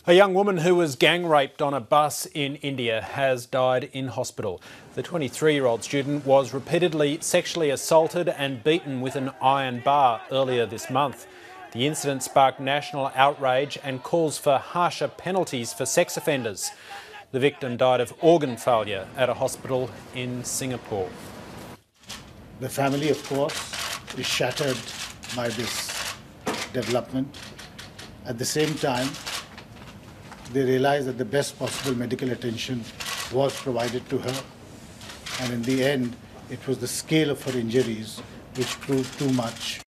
A young woman who was gang raped on a bus in India has died in hospital. The 23-year-old student was repeatedly sexually assaulted and beaten with an iron bar earlier this month. The incident sparked national outrage and calls for harsher penalties for sex offenders. The victim died of organ failure at a hospital in Singapore. The family, of course, is shattered by this development. At the same time, they realized that the best possible medical attention was provided to her. And in the end, it was the scale of her injuries which proved too much.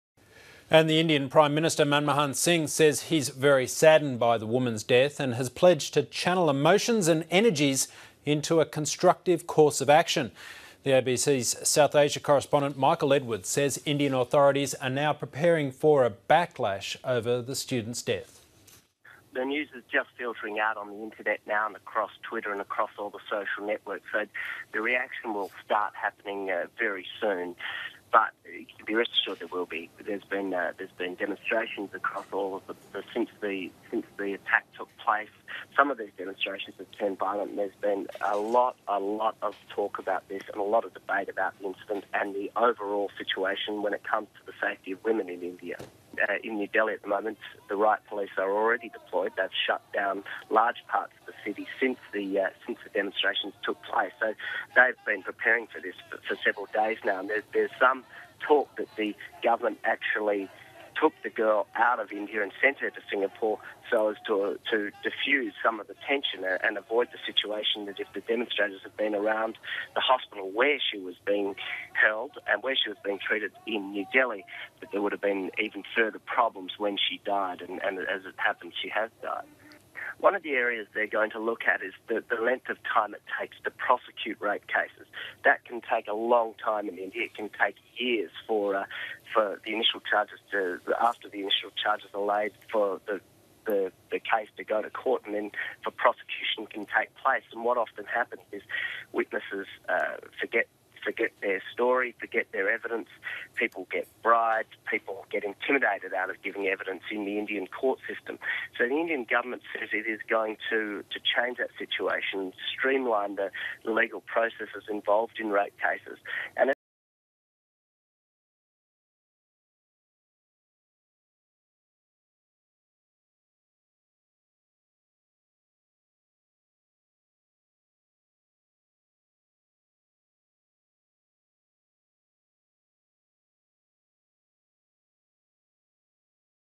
And the Indian Prime Minister Manmohan Singh says he's very saddened by the woman's death and has pledged to channel emotions and energies into a constructive course of action. The ABC's South Asia correspondent Michael Edwards says Indian authorities are now preparing for a backlash over the student's death. The news is just filtering out on the internet now and across Twitter and across all the social networks. So the reaction will start happening very soon. But you can be rest assured there will be. There's been demonstrations across all of since the attack took place. Some of these demonstrations have turned violent. There's been a lot of talk about this and a lot of debate about the incident and the overall situation when it comes to the safety of women in India. In New Delhi at the moment, the riot police are already deployed. They've shut down large parts of the city since the demonstrations took place. So they've been preparing for this for several days now. And there's some talk that the government actually took the girl out of India and sent her to Singapore so as to diffuse some of the tension and avoid the situation that if the demonstrators had been around the hospital where she was being held and where she was being treated in New Delhi, that there would have been even further problems when she died, and as it happens, she has died. One of the areas they're going to look at is the length of time it takes to prosecute rape cases. That can take a long time in India. It can take years for the initial charges after the initial charges are laid for the case to go to court, and then for prosecution can take place. And what often happens is witnesses forget their story, forget their evidence, people get bribed, people get intimidated out of giving evidence in the Indian court system. So the Indian government says it is going to change that situation, streamline the legal processes involved in rape cases. And